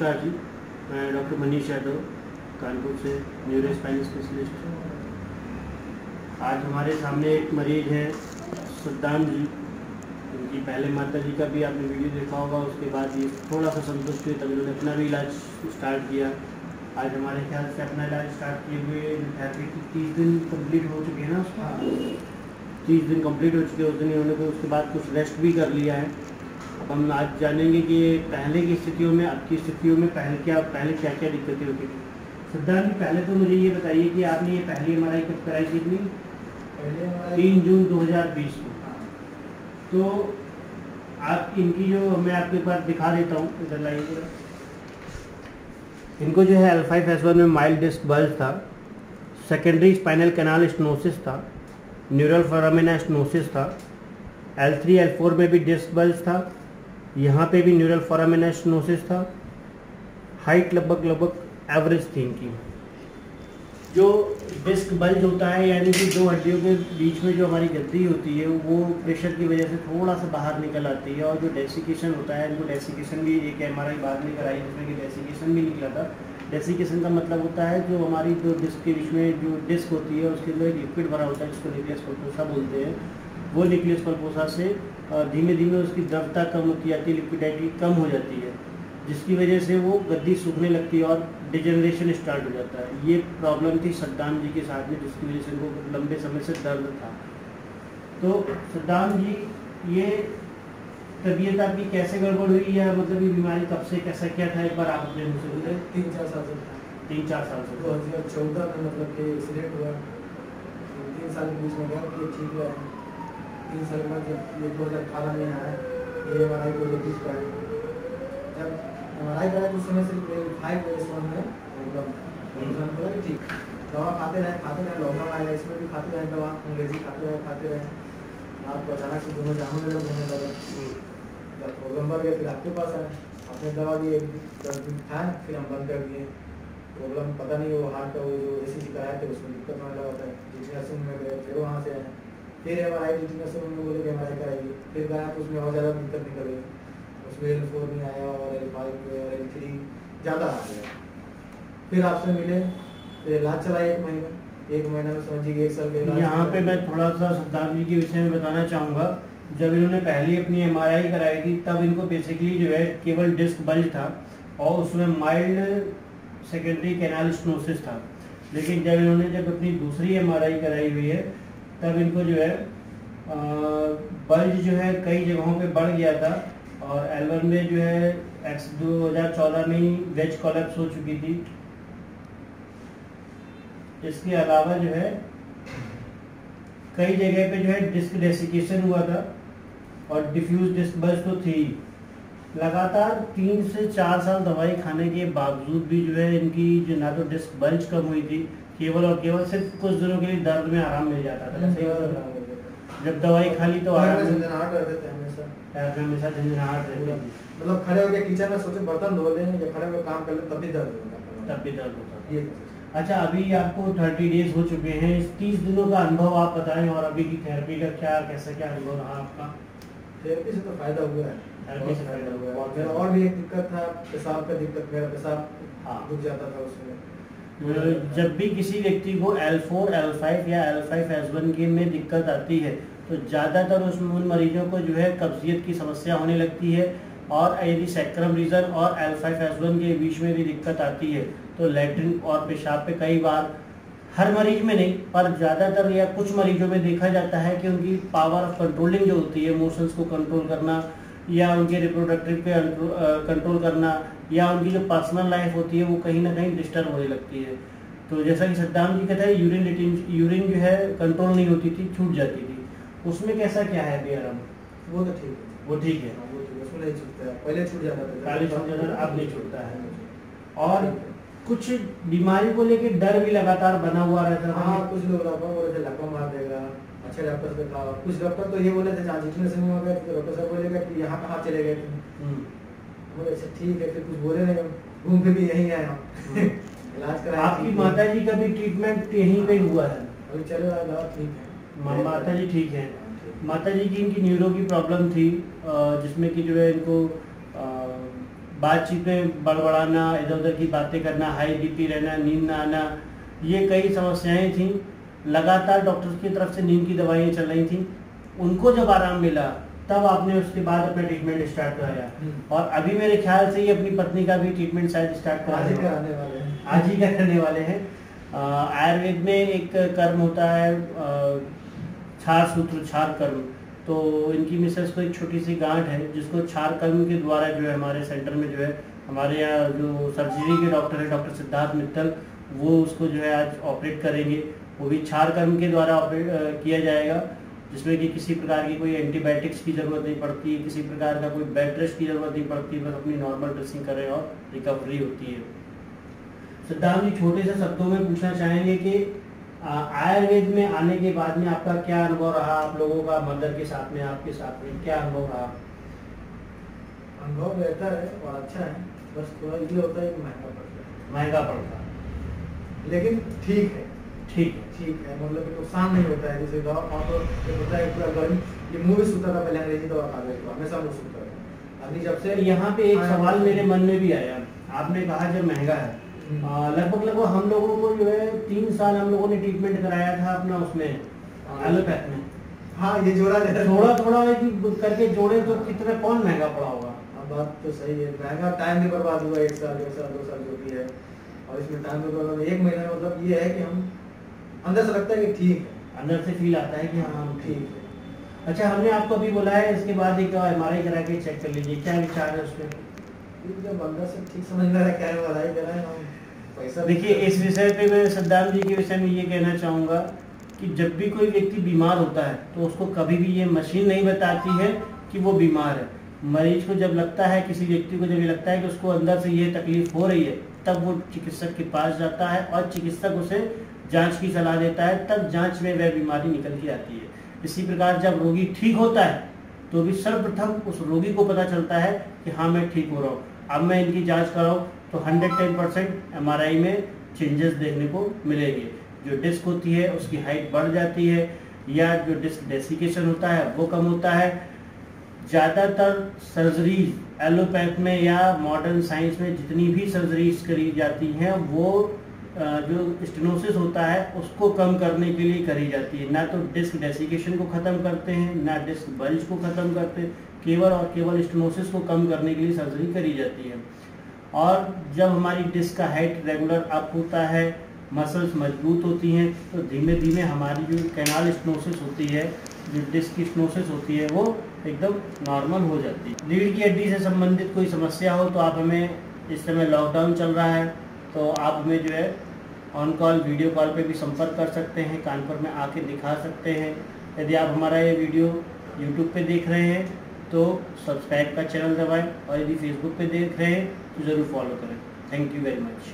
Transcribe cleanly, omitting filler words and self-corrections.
नमस्कार जी, मैं डॉक्टर मनीष यादव कानपुर से न्यूरो स्पाइन स्पेशलिस्ट। आज हमारे सामने एक मरीज है सद्दाम जी। उनकी पहले माता जी का भी आपने वीडियो देखा होगा, उसके बाद ये थोड़ा सा संतुष्ट हुए तब इन्होंने अपना भी इलाज स्टार्ट किया। आज हमारे ख्याल से अपना इलाज स्टार्ट किए हुए थेरेपी 30 दिन कंप्लीट हो चुके हैं ना, उसका 30 दिन कंप्लीट हो चुके हैं। उस दिन इन्होंने को उसके बाद कुछ रेस्ट भी कर लिया है। अब हम आज जानेंगे कि पहले की स्थितियों में अब की स्थितियों में पहले क्या क्या दिक्कतें होती थी। सिद्धांत जी, पहले तो मुझे ये बताइए कि आपने ये पहली MRI कब कराई थी अपनी? 3 जून 2020 को। तो आप इनकी जो मैं आपके पास दिखा देता हूँ, इधर लाइए। इनको जो है L5S1 में माइल्ड डिस्क बल्ज था, सेकेंडरी स्पाइनल कैनाल स्टेनोसिस था, न्यूरल फोरामिना स्टेनोसिस था, L3 L4 में भी डिस्क बल्ज था, यहाँ पे भी न्यूरल फोरामिना स्टेनोसिस था। हाइट लगभग एवरेज थी इनकी। जो डिस्क बल्ज होता है यानी कि दो हड्डियों के बीच में जो हमारी गद्दी होती है वो प्रेशर की वजह से थोड़ा सा बाहर निकल आती है। और जो डेसिकेशन होता है, इनको डेसिकेशन भी एक MRI बाद में कराई जिसमें कि डेसिकेशन भी निकला था। डेसिकेशन का मतलब होता है जो हमारी जो डिस्क के बीच में जो डिस्क होती है उसके अंदर एक लिक्विड भरा होता है जिसको न्यूक्लियस पल्पोसा बोलते हैं। वो न्यूक्लियस पल्पोसा से धीमे धीमे उसकी द्रवता कम होती जाती है, लिक्विडिटी कम हो जाती है, जिसकी वजह से वो गद्दी सूखने लगती है और डिजेनरेशन स्टार्ट हो जाता है। ये प्रॉब्लम थी सद्दाम जी के साथ में, जिसकी वजह से उनको लंबे समय से दर्द था। तो सद्दाम जी, ये तबीयत आपकी कैसे गड़बड़ हुई या मतलब ये बीमारी कब से कैसा क्या था, एक बार आप अपने मुझसे बोले। 3-4 साल से 3-4 साल से 2014 में मतलब कि एक्सीडेंट हुआ। 3 साल के बीच में गया कि ठीक हुआ। 3 साल बाद जब ये 2018 में आया ये MRI को लेकर कराया। जब MRI कराया तो उस समय से 5S1 में मतलब ठीक दवा खाते रहे लॉकडाउन आया, इसमें भी खाते रहे दवा, अंग्रेजी खाते रहे। आपको अचानक से दोनों जामुन होने लगा। जब प्रॉब्लम बढ़ गया फिर आपके पास आया, आपने दवा दी, 10 दिन खाया, फिर हम बंद कर दिए। प्रॉब्लम पता नहीं वो हार्ट का वो जो ECG कराया थे उसमें दिक्कत होने लगा था। जितने में गए फिर वहाँ से आए, फिर MRI जितने में बोले कि MRI कराइए, फिर गया तो उसमें और ज़्यादा दिक्कत निकल गई। उसमें L4 नहीं आया और L5 और L3 ज़्यादा आ गया। फिर आपसे मिले, फिर इलाज चला 1 महीना में समझिए 1 साल के इलाज। यहाँ पे मैं थोड़ा सा सद्दाम जी के विषय में बताना चाहूँगा। जब इन्होंने पहली अपनी MRI कराई थी तब इनको बेसिकली जो है केवल डिस्क बल्ज था और उसमें माइल्ड सेकेंडरी कैनाल स्टेनोसिस था। लेकिन जब अपनी दूसरी MRI कराई हुई है तब इनको जो है बल्ज जो है कई जगहों पे बढ़ गया था और L1 में जो है 2014 में ही वेज कोलैप्स हो चुकी थी। इसके अलावा जो है कई जगह पे जो है डिस्क डेसिकेशन हुआ था और डिफ्यूज डिस्क बल्ज तो थी। लगातार 3 से 4 साल दवाई खाने के बावजूद भी जो है इनकी जो ना तो डिस्क बल्ज कम हुई थी, केवल और केवल सिर्फ कुछ दिनों के लिए दर्द में आराम मिल जाता था। जब दवाई खा ली तो आराम झंझनाहट रहते थे हमेशा झंझनाहट रहती थी। मतलब खड़े होकर किचन में सोचे बर्तन धो लें या खड़े होकर काम कर लें तब भी दर्द होता ये। अच्छा, अभी आपको 30 डेज हो चुके हैं। इस 30 दिनों का अनुभव आप बताएं और अभी की थेरेपी का क्या अनुभव रहा आपका? थेरेपी से तो फायदा हुआ है, थेरेपी से फायदा हुआ है। मेरा और भी एक दिक्कत था, पेशाब का दिक्कत, मेरा पेशाब रुक जाता था उसमें। जब भी किसी व्यक्ति को L4 L5 या L5S1 के में दिक्कत आती है तो ज़्यादातर उन मरीजों को जो है कब्जियत की समस्या होने लगती है। और यदि सैक्रम रीजन और L5S1 के बीच में भी दिक्कत आती है तो लैट्रिन और पेशाब पे कई बार, हर मरीज में नहीं पर ज़्यादातर या कुछ मरीजों में देखा जाता है कि उनकी पावर ऑफ कंट्रोलिंग जो होती है, इमोशंस को कंट्रोल करना या उनके रिप्रोडक्टिव पे कंट्रोल करना या उनकी जो पर्सनल लाइफ होती है वो कहीं ना कहीं डिस्टर्ब होने लगती है। तो जैसा कि सद्दाम जी कहते हैं यूरिन जो है कंट्रोल नहीं होती थी, छूट जाती थी। उसमें कैसा क्या है अभी आराम? वो तो ठीक है, वो ठीक है, उसमें नहीं छूटता है। पहले छूट जाता था, पहले छूट जाता था, अब नहीं छूटता है। और कुछ बीमारी को लेके डर भी लगातार बना हुआ रहता था। हाँ, कुछ लोग लकवा मार देगा, अच्छे डॉक्टर से दिखाओ। कुछ डॉक्टर तो ये बोले थे जितने समय हो गए तो डॉक्टर साहब बोलेगा कि यहाँ कहाँ चले गए थे। बोले अच्छा ठीक है, फिर कुछ बोले नहीं, घूम फिर भी यहीं आए हम। इलाज कराया। आपकी माता जी का भी ट्रीटमेंट यहीं पे हुआ है? अभी चल रहा है, ठीक है। माता जी ठीक है। माता जी की इनकी न्यूरो की प्रॉब्लम थी जिसमें कि जो है इनको बातचीत में बड़बड़ाना, इधर उधर की बातें करना, हाई बीपी रहना, नींद ना आना, ये कई समस्याएं थीं। लगातार डॉक्टर्स की तरफ से नींद की दवाइयाँ चल रही थीं। उनको जब आराम मिला तब आपने उसके बाद अपना ट्रीटमेंट स्टार्ट कराया, और अभी मेरे ख्याल से ये अपनी पत्नी का भी ट्रीटमेंट शायद स्टार्ट आज ही करने वाले हैं। आयुर्वेद में एक कर्म होता है क्षार सूत्र, क्षार कर्म। तो इनकी मिसेस को एक छोटी सी गांठ है जिसको क्षार कर्म के द्वारा जो है हमारे सेंटर में जो है, हमारे यहाँ जो सर्जरी के डॉक्टर है डॉक्टर सिद्धार्थ मित्तल, वो उसको जो है आज ऑपरेट करेंगे। वो भी क्षार कर्म के द्वारा ऑपरेट किया जाएगा, जिसमें कि किसी प्रकार की कोई एंटीबायोटिक्स की ज़रूरत नहीं पड़ती, किसी प्रकार का कोई बेड रेस्ट की ज़रूरत नहीं पड़ती, बस अपनी नॉर्मल ड्रेसिंग करें और रिकवरी होती है। सिद्धांत जी, छोटे से शब्दों में पूछना चाहेंगे कि आयुर्वेद में आने के बाद में आपका क्या अनुभव रहा, आप लोगों का मदर के साथ में, आपके साथ में क्या अनुभव रहा? अनुभव बेहतर है और अच्छा है, बस थोड़ा ये होता है कि महंगा पड़ता है, लेकिन ठीक है मतलब नुकसान नहीं होता है। जैसे दवा खाओ तो होता है पूरा गर्मी, ये मुंह भी सूखता था पहले, अंग्रेजी दवा खा रहे थे हमेशा मुंह सूखता था। अभी जब से यहाँ पे एक सवाल मेरे मन में भी आया, आपने कहा जब महंगा है, लगभग हम लोगों को जो है 3 साल हम लोगों ने ट्रीटमेंट कराया था अपना उसमें एलोपैथ में। हाँ, ये जोड़ा थोड़ा करके जोड़े तो कितना कौन महंगा पड़ा होगा? बात तो सही है, महंगा टाइम भी बर्बाद हुआ, 1 साल 1 साल 2 साल जो भी है, और इसमें टाइम भी बर्बाद। 1 महीना मतलब ये है कि हम अंदर से लगता है कि ठीक है, अंदर से फील आता है कि हाँ ठीक है। अच्छा, हमने आपको अभी बुलाया है, इसके बाद एक MRI करा के चेक कर लीजिए, क्या विचार है उसमें? जब अंदर से ठीक समझ में आ रहा है क्या है, MRI करा है हम पैसा। देखिए, इस विषय पे मैं सिद्धांत जी के विषय में ये कहना चाहूँगा कि जब भी कोई व्यक्ति बीमार होता है तो उसको कभी भी ये मशीन नहीं बताती है कि वो बीमार है। मरीज को जब लगता है, किसी व्यक्ति को जब ये लगता है कि उसको अंदर से ये तकलीफ हो रही है, तब वो चिकित्सक के पास जाता है और चिकित्सक उसे जांच की सलाह देता है, तब जांच में वह बीमारी निकल के आती है। इसी प्रकार जब रोगी ठीक होता है तो भी सर्वप्रथम उस रोगी को पता चलता है कि हाँ, मैं ठीक हो रहा हूँ, अब मैं इनकी जांच कराऊँ तो 110% MRI में चेंजेस देखने को मिलेंगे। जो डिस्क होती है उसकी हाइट बढ़ जाती है, या जो डिस्क डेसिकेशन होता है वो कम होता है। ज़्यादातर सर्जरीज एलोपैथ में या मॉडर्न साइंस में जितनी भी सर्जरीज करी जाती हैं, वो जो स्टेनोसिस होता है उसको कम करने के लिए करी जाती है। ना तो डिस्क डेसिकेशन को ख़त्म करते हैं, ना डिस्क बल्ज को ख़त्म करते हैं, केवल और केवल स्टेनोसिस को कम करने के लिए सर्जरी करी जाती है। और जब हमारी डिस्क का हाइट रेगुलर अप होता है, मसल्स मजबूत होती हैं, तो धीमे धीमे हमारी जो कैनाल स्टेनोसिस होती है, जो डिस्क की स्टेनोसिस होती है, वो एकदम नॉर्मल हो जाती है। रीढ़ की हड्डी से संबंधित कोई समस्या हो तो आप हमें, इस समय लॉकडाउन चल रहा है तो आप हमें जो है ऑन कॉल, वीडियो कॉल पे भी संपर्क कर सकते हैं, कानपुर में आके दिखा सकते हैं। यदि आप हमारा ये वीडियो यूट्यूब पे देख रहे हैं तो सब्सक्राइब का चैनल दबाएं, और यदि फेसबुक पे देख रहे हैं तो ज़रूर फॉलो करें। Thank you very much.